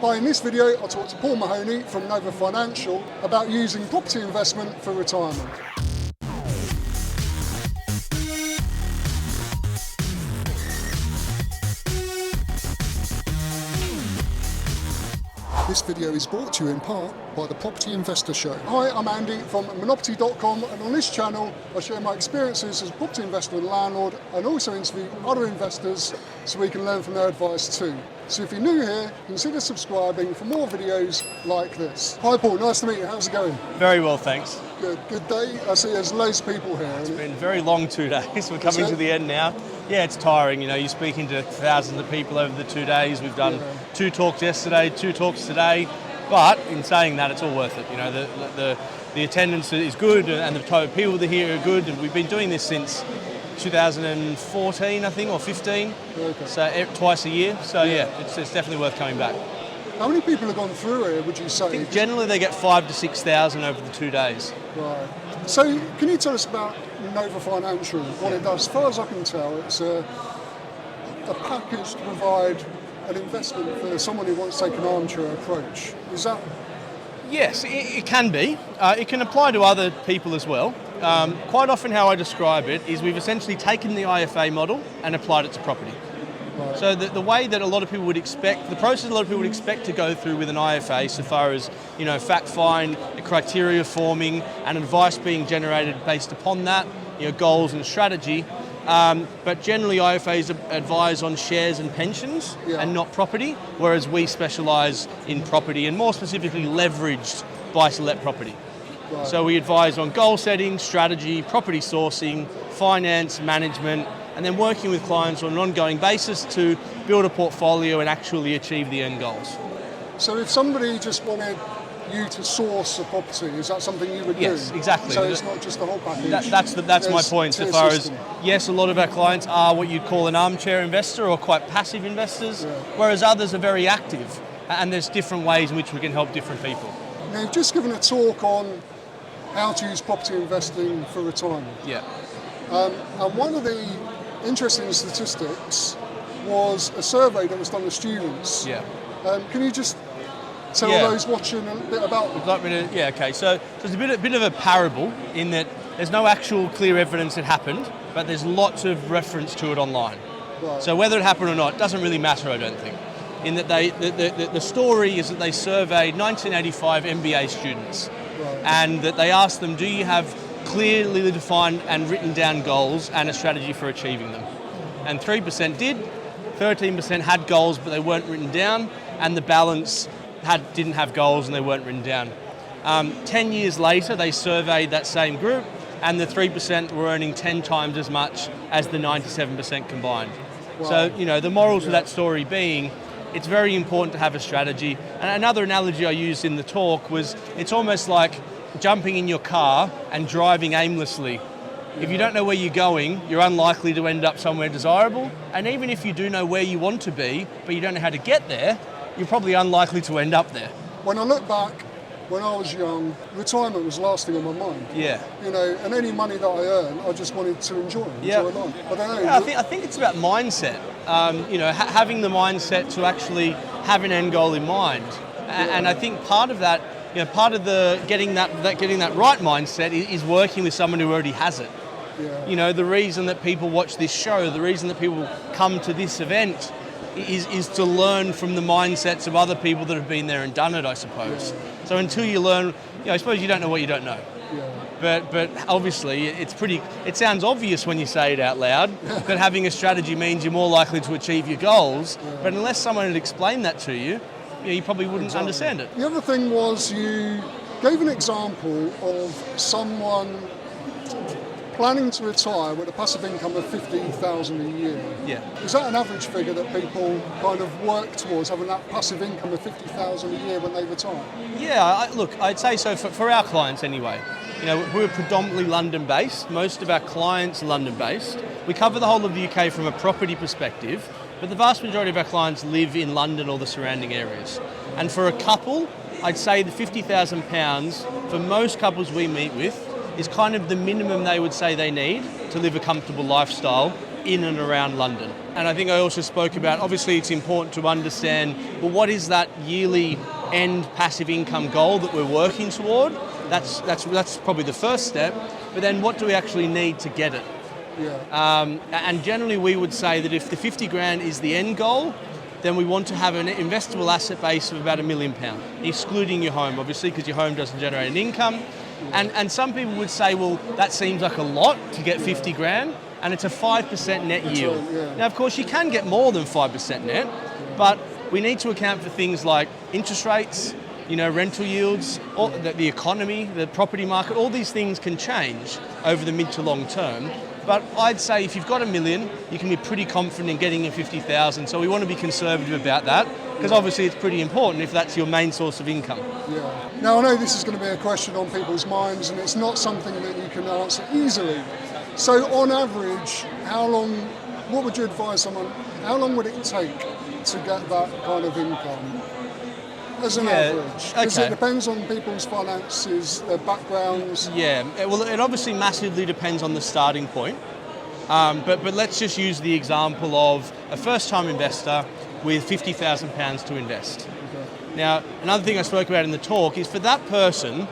Hi, in this video I talked to Paul Mahoney from Nova Financial about using property investment for retirement. This video is brought to you in part by the Property Investor Show. Hi, I'm Andy from Monoperty.com, and on this channel I share my experiences as a property investor and landlord, and also interview other investors so we can learn from their advice too. So if you're new here, consider subscribing for more videos like this. Hi Paul, nice to meet you. How's it going? Very well, thanks. Good day. I see there's loads of people here. It's been a very long 2 days. We're coming to the end now. Yeah, it's tiring. You know, you're speaking to thousands of people over the 2 days. We've done 2 talks yesterday, 2 talks today. But in saying that, it's all worth it. You know, the attendance is good, and the type of people that are here are good. And we've been doing this since 2014, I think, or 15. Okay. So twice a year. So yeah, it's definitely worth coming back. How many people have gone through here, would you say? I think generally they get 5,000 to 6,000 over the 2 days. Right. So can you tell us about Nova Financial, what it does? As far as I can tell, it's a package to provide an investment for someone who wants to take an armchair approach. Is that? Yes, it can be. It can apply to other people as well. Quite often how I describe it is we've essentially taken the IFA model and applied it to property. Right. So the way that a lot of people would expect, the process a lot of people would expect to go through with an IFA, so far as, you know, fact find, the criteria forming, and advice being generated based upon that, you know, goals and strategy. But generally IFAs advise on shares and pensions and not property, whereas we specialise in property and more specifically leveraged buy-to-let property. Right. So we advise on goal setting, strategy, property sourcing, finance, management, and then working with clients on an ongoing basis to build a portfolio and actually achieve the end goals. So if somebody just wanted you to source a property, is that something you would do? Yes, exactly. So it's not just the whole package? That's my point. So far as, yes, a lot of our clients are what you'd call an armchair investor or quite passive investors, whereas others are very active, and there's different ways in which we can help different people. Now, you've just given a talk on how to use property investing for retirement. Yeah. And one of the interesting statistics was a survey that was done with students. Yeah. Can you just tell those watching a bit about it? Like me to, yeah, okay. So it's a bit of a parable in that there's no actual clear evidence it happened, but there's lots of reference to it online. Right. So whether it happened or not doesn't really matter, I don't think. In that the story is that they surveyed 1985 MBA students, and that they asked them, do you have clearly defined and written down goals and a strategy for achieving them? And 3% did, 13% had goals but they weren't written down, and the balance didn't have goals and they weren't written down. 10 years later they surveyed that same group, and the 3% were earning 10 times as much as the 97% combined. Wow. So, you know, the morals of that story being, it's very important to have a strategy. And another analogy I used in the talk was, it's almost like jumping in your car and driving aimlessly. If you don't know where you're going, you're unlikely to end up somewhere desirable. And even if you do know where you want to be, but you don't know how to get there, you're probably unlikely to end up there. When I look back, when I was young, retirement was the last thing on my mind. Yeah. You know, and any money that I earned, I just wanted to enjoy life. I don't know. Yeah, I think it's about mindset. You know, having the mindset to actually have an end goal in mind. And I think part of that, you know, part of the getting that right mindset is working with someone who already has it. Yeah. You know, the reason that people watch this show, the reason that people come to this event is to learn from the mindsets of other people that have been there and done it, I suppose. Yeah. So until you learn, you know, I suppose you don't know what you don't know. Yeah. But obviously it sounds obvious when you say it out loud, that having a strategy means you're more likely to achieve your goals, but unless someone had explained that to you, you probably wouldn't understand it. The other thing was you gave an example of someone planning to retire with a passive income of $50,000 a year. Yeah. Is that an average figure that people kind of work towards, having that passive income of $50,000 a year when they retire? Yeah, look, I'd say so for our clients anyway. You know, we're predominantly London-based. Most of our clients are London-based. We cover the whole of the UK from a property perspective, but the vast majority of our clients live in London or the surrounding areas. And for a couple, I'd say the £50,000 for most couples we meet with is kind of the minimum they would say they need to live a comfortable lifestyle in and around London. And I think I also spoke about, obviously it's important to understand, well, what is that yearly end passive income goal that we're working toward? That's probably the first step, but then what do we actually need to get it? Yeah. And generally we would say that if the 50 grand is the end goal, then we want to have an investable asset base of about £1 million, excluding your home, obviously, because your home doesn't generate an income. And some people would say, well, that seems like a lot to get 50 grand, and it's a 5% net yield. Now, of course, you can get more than 5% net, but we need to account for things like interest rates, rental yields, or the economy, the property market. All these things can change over the mid to long term. But I'd say if you've got $1 million, you can be pretty confident in getting a 50,000. So we want to be conservative about that, because obviously it's pretty important if that's your main source of income. Yeah. Now I know this is going to be a question on people's minds, and it's not something that you can answer easily. So on average, what would you advise someone, how long would it take to get that kind of income? As an average, because it depends on people's finances, their backgrounds. Yeah, well, it obviously massively depends on the starting point. But let's just use the example of a first-time investor with £50,000 to invest. Okay. Now, another thing I spoke about in the talk is for that person,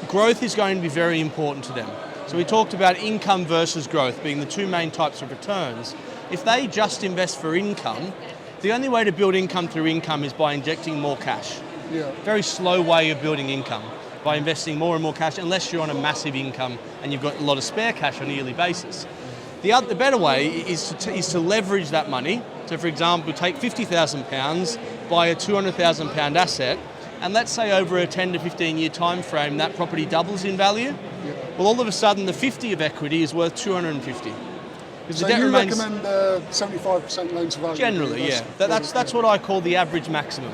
growth is going to be very important to them. So we talked about income versus growth being the two main types of returns. If they just invest for income, the only way to build income through income is by injecting more cash. Yeah. Very slow way of building income, by investing more and more cash, unless you're on a massive income and you've got a lot of spare cash on a yearly basis. The better way is to leverage that money. So for example, take £50,000, buy a £200,000 asset, and let's say over a 10 to 15 year time frame that property doubles in value. Yeah. Well, all of a sudden the 50 of equity is worth 250. So you recommend 75% loan to value? Generally, yeah. That's what I call the average maximum.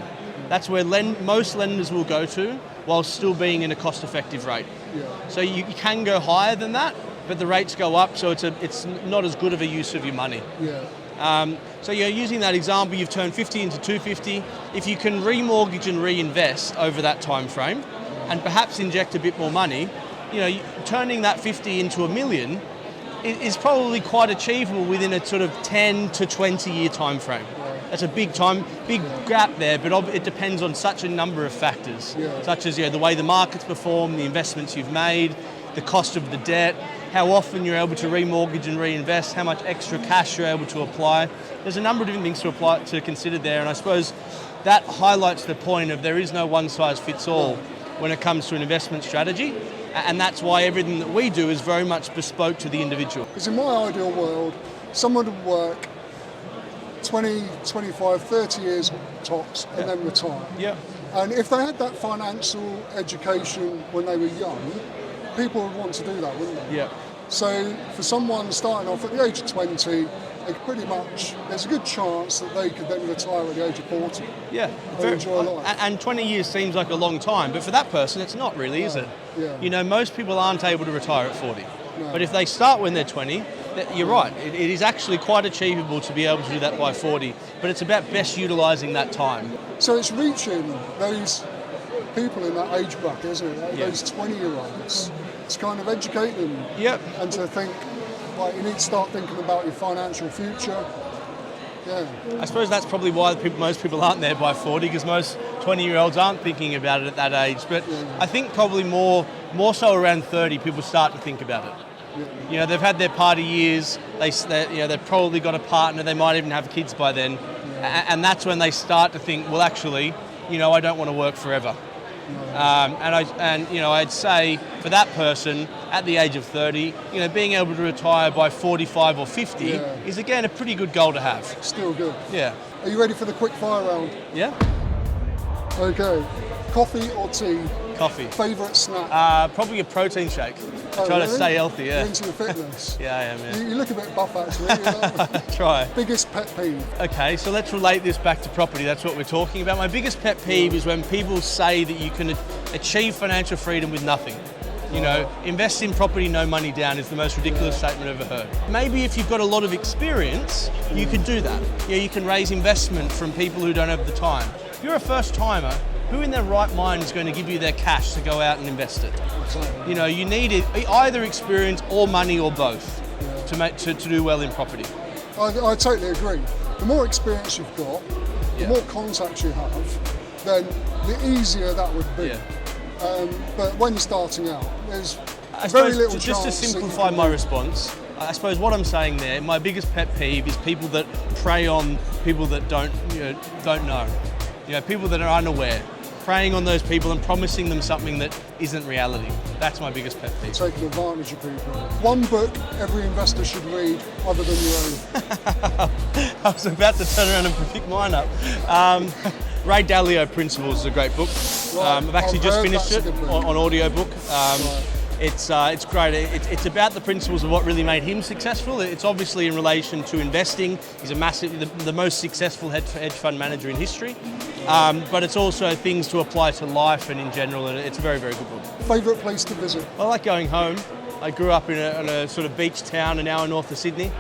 That's where most lenders will go to, while still being in a cost-effective rate. Yeah. So you can go higher than that, but the rates go up, so it's not as good of a use of your money. Yeah. So you're using that example, you've turned 50 into 250. If you can remortgage and reinvest over that time frame, and perhaps inject a bit more money, turning that 50 into $1 million is probably quite achievable within a sort of 10 to 20 year time frame. That's a big gap there, but it depends on such a number of factors, such as the way the market's performed, the investments you've made, the cost of the debt, how often you're able to remortgage and reinvest, how much extra cash you're able to apply. There's a number of different things to consider there, and I suppose that highlights the point of there is no one size fits all when it comes to an investment strategy, and that's why everything that we do is very much bespoke to the individual. Because in my ideal world, someone would work 20, 25, 30 years tops and then retire. Yeah. And if they had that financial education when they were young, people would want to do that, wouldn't they? Yeah. So for someone starting off at the age of 20, there's a good chance that they could then retire at the age of 40. Yeah. Enjoy life. And 20 years seems like a long time, but for that person it's not really, is it? Yeah. Most people aren't able to retire at 40. No. But if they start when they're 20, you're right, it is actually quite achievable to be able to do that by 40, but it's about best utilising that time. So it's reaching those people in that age bracket, isn't it? Yeah. Those 20-year-olds. It's kind of educate them. Yep. And to think, you need to start thinking about your financial future. Yeah. I suppose that's probably why most people aren't there by 40, because most 20-year-olds aren't thinking about it at that age. But I think probably more so around 30, people start to think about it. Yeah. They've had their party years. They've probably got a partner. They might even have kids by then, and that's when they start to think, well, actually, I don't want to work forever. No. I'd say for that person at the age of 30, being able to retire by 45 or 50 is again a pretty good goal to have. Still good. Yeah. Are you ready for the quick fire round? Yeah. Okay. Coffee or tea? Coffee. Favourite snack? Probably a protein shake. Try to stay healthy, yeah. You're into your fitness? Yeah, I am, yeah. You look a bit buff, actually. Try. Biggest pet peeve? Okay, so let's relate this back to property. That's what we're talking about. My biggest pet peeve is when people say that you can achieve financial freedom with nothing. Invest in property, no money down is the most ridiculous statement I've ever heard. Maybe if you've got a lot of experience, you could do that. You can raise investment from people who don't have the time. If you're a first timer, who in their right mind is going to give you their cash to go out and invest it? You need either experience or money or both to do well in property. I totally agree. The more experience you've got, the more contacts you have, then the easier that would be. But when you're starting out, there's very little chance. Just to simplify my response, I suppose what I'm saying there, my biggest pet peeve is people that prey on people that don't know. People that are unaware, preying on those people and promising them something that isn't reality. That's my biggest pet peeve. Taking advantage of people. One book every investor should read other than your own. I was about to turn around and pick mine up. Ray Dalio Principles is a great book. I've actually just finished it on audiobook. It's great. It's about the principles of what really made him successful. It's obviously in relation to investing. He's the most successful hedge fund manager in history. But it's also things to apply to life and in general, and it's a very, very good book. Favourite place to visit? I like going home. I grew up in a sort of beach town, an hour north of Sydney.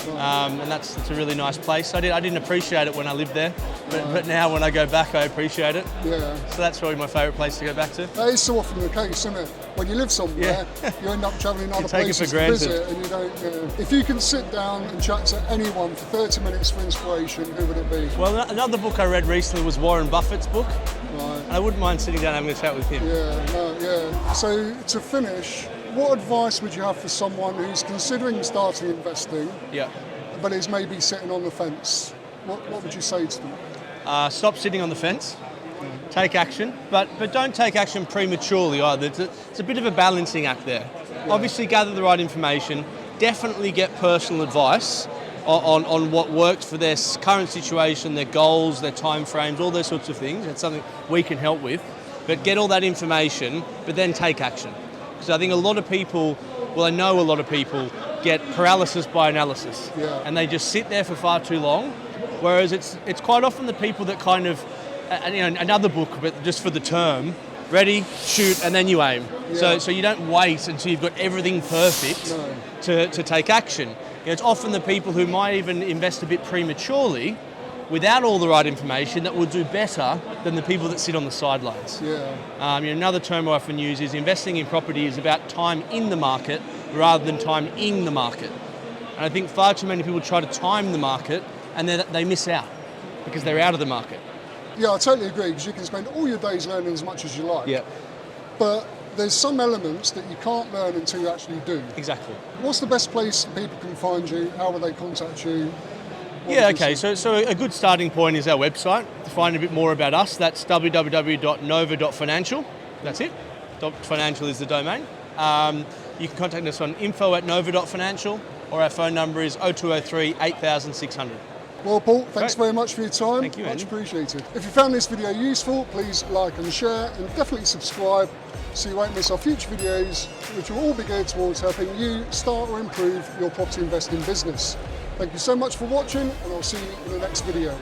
And that's a really nice place. I didn't appreciate it when I lived there, but now when I go back, I appreciate it. Yeah. So that's probably my favourite place to go back to. That is so often the case, isn't it? When you live somewhere, you end up travelling other places to visit, and you don't. If you can sit down and chat to anyone for 30 minutes for inspiration, who would it be? Well, another book I read recently was Warren Buffett's book. Right. And I wouldn't mind sitting down and having a chat with him. Yeah. So to finish, what advice would you have for someone who's considering starting investing, but is maybe sitting on the fence? What would you say to them? Stop sitting on the fence. Take action, but don't take action prematurely either. It's a bit of a balancing act there. Yeah. Obviously, gather the right information. Definitely get personal advice on what works for their current situation, their goals, their time frames, all those sorts of things. It's something we can help with. But get all that information, but then take action. Because I think a lot of people, I know a lot of people get paralysis by analysis, and they just sit there for far too long. Whereas it's quite often the people that kind of, another book, but just for the term, ready, shoot, and then you aim. So you don't wait until you've got everything perfect to take action. It's often the people who might even invest a bit prematurely without all the right information that will do better than the people that sit on the sidelines. Another term I often use is investing in property is about time in the market rather than time in the market. And I think far too many people try to time the market and they miss out because they're out of the market. Yeah, I totally agree, because you can spend all your days learning as much as you like. But there's some elements that you can't learn until you actually do. Exactly. What's the best place people can find you? How will they contact you? So a good starting point is our website. To find a bit more about us, that's www.nova.financial. That's it. .financial is the domain. You can contact us on info@nova.financial, or our phone number is 0203 8600. Well, Paul, thanks very much for your time. Thank you, Much appreciated. If you found this video useful, please like and share, and definitely subscribe so you won't miss our future videos, which will all be geared towards helping you start or improve your property investing business. Thank you so much for watching, and I'll see you in the next video.